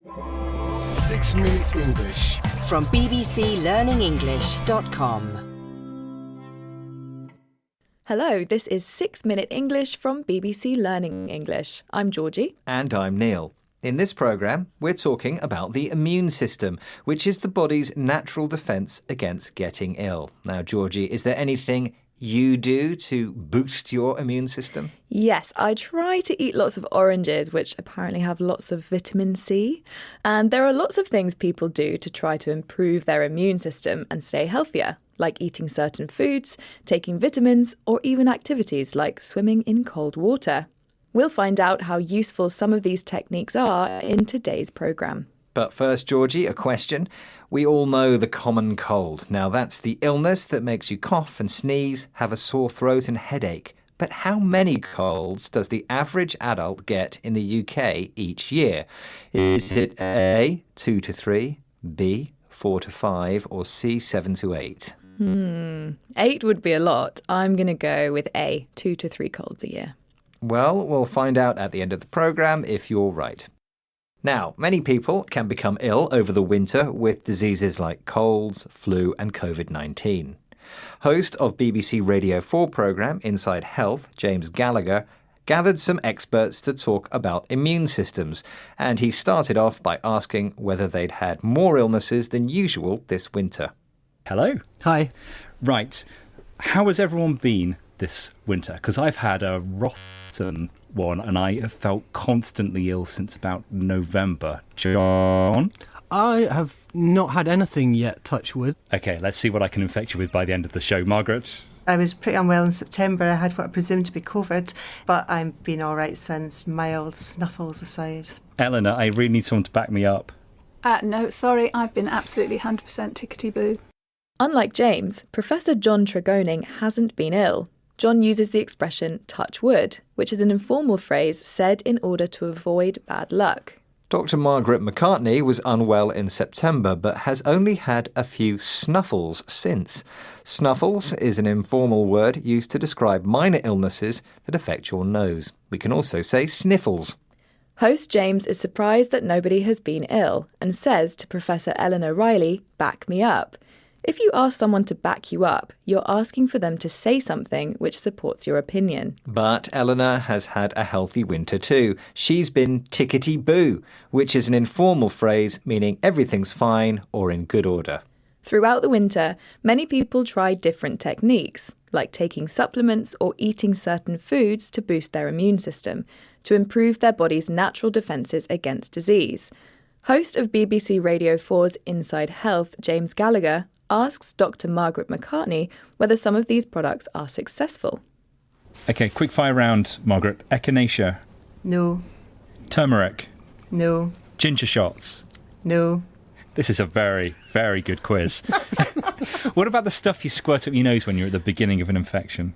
6 Minute English from bbclearningenglish.com. Hello, this is 6 Minute English from BBC Learning English. I'm Georgie. And I'm Neil. In this programme, we're talking about the immune system, which is the body's natural defence against getting ill. Now, Georgie, is there anything you do to boost your immune system? Yes, I try to eat lots of oranges, which apparently have lots of vitamin C. And there are lots of things people do to try to improve their immune system and stay healthier, like eating certain foods, taking vitamins, or even activities like swimming in cold water. We'll find out how useful some of these techniques are in today's programme. But first, Georgie, a question. We all know the common cold. Now, that's the illness that makes you cough and sneeze, have a sore throat and headache. But how many colds does the average adult get in the UK each year? Is it A, 2 to 3, B, 4 to 5, or C, 7 to 8? 8 would be a lot. I'm going to go with A, 2 to 3 colds a year. Well, we'll find out at the end of the programme if you're right. Now, many people can become ill over the winter with diseases like colds, flu and COVID-19. Host of BBC Radio 4 programme Inside Health, James Gallagher, gathered some experts to talk about immune systems, and he started off by asking whether they'd had more illnesses than usual this winter. Hello. Hi. Right. How has everyone been this winter? Because I've had a rotten one and I have felt constantly ill since about November. John? I have not had anything yet, touch wood. Okay, let's see what I can infect you with by the end of the show. Margaret? I was pretty unwell in September. I had what I presumed to be COVID, but I've been all right since, mild snuffles aside. Eleanor, I really need someone to back me up. No, sorry, I've been absolutely 100% tickety-boo. Unlike James, Professor John Tregoning hasn't been ill. John uses the expression touch wood, which is an informal phrase said in order to avoid bad luck. Dr. Margaret McCartney was unwell in September but has only had a few snuffles since. Snuffles is an informal word used to describe minor illnesses that affect your nose. We can also say sniffles. Host James is surprised that nobody has been ill and says to Professor Eleanor Riley, "Back me up." If you ask someone to back you up, you're asking for them to say something which supports your opinion. But Eleanor has had a healthy winter too. She's been tickety-boo, which is an informal phrase meaning everything's fine or in good order. Throughout the winter, many people try different techniques, like taking supplements or eating certain foods to boost their immune system, to improve their body's natural defences against disease. Host of BBC Radio 4's Inside Health, James Gallagher, asks Dr. Margaret McCartney whether some of these products are successful. Okay, quick fire round, Margaret. Echinacea? No. Turmeric? No. Ginger shots? No. This is a very, very good quiz. What about the stuff you squirt up your nose when you're at the beginning of an infection?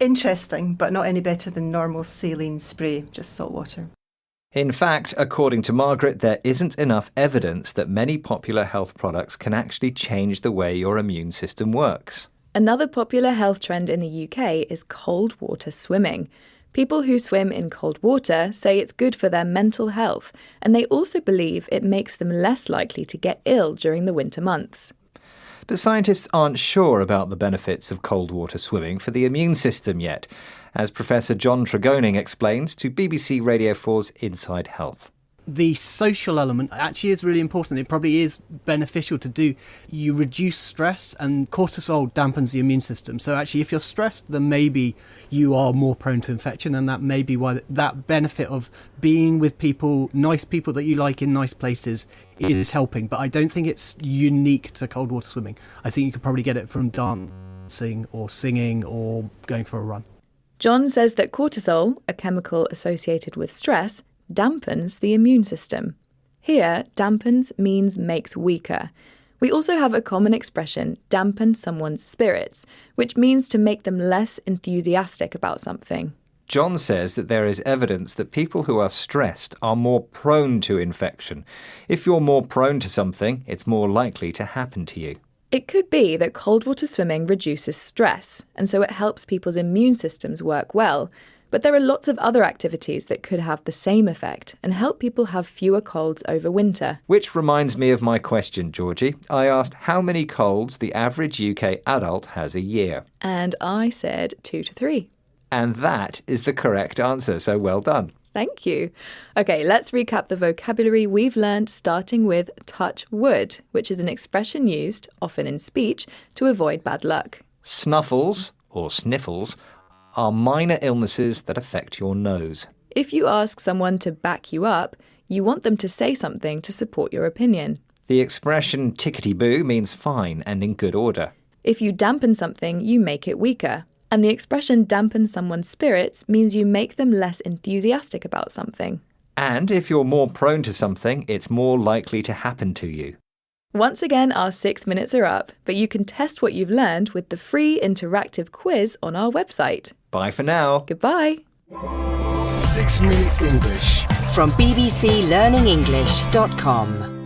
Interesting, but not any better than normal saline spray, just salt water. In fact, according to Margaret, there isn't enough evidence that many popular health products can actually change the way your immune system works. Another popular health trend in the UK is cold water swimming. People who swim in cold water say it's good for their mental health, and they also believe it makes them less likely to get ill during the winter months. But scientists aren't sure about the benefits of cold water swimming for the immune system yet, as Professor John Tregoning explains to BBC Radio 4's Inside Health. The social element actually is really important. It probably is beneficial to do. You reduce stress and cortisol dampens the immune system. So actually if you're stressed, then maybe you are more prone to infection, and that may be why that benefit of being with people, nice people that you like in nice places is helping. But I don't think it's unique to cold water swimming. I think you could probably get it from dancing or singing or going for a run. John says that cortisol, a chemical associated with stress, dampens the immune system. Here, dampens means makes weaker. We also have a common expression, dampen someone's spirits, which means to make them less enthusiastic about something. John says that there is evidence that people who are stressed are more prone to infection. If you're more prone to something, it's more likely to happen to you. It could be that cold water swimming reduces stress, and so it helps people's immune systems work well. But there are lots of other activities that could have the same effect and help people have fewer colds over winter. Which reminds me of my question, Georgie. I asked how many colds the average UK adult has a year. And I said 2 to 3. And that is the correct answer, so well done. Thank you. Okay, let's recap the vocabulary we've learned, starting with touch wood, which is an expression used, often in speech, to avoid bad luck. Snuffles, or sniffles, are minor illnesses that affect your nose. If you ask someone to back you up, you want them to say something to support your opinion. The expression tickety-boo means fine and in good order. If you dampen something, you make it weaker. And the expression dampen someone's spirits means you make them less enthusiastic about something. And if you're more prone to something, it's more likely to happen to you. Once again, our 6 minutes are up, but you can test what you've learned with the free interactive quiz on our website. Bye for now. Goodbye. 6 Minute English. From bbclearningenglish.com.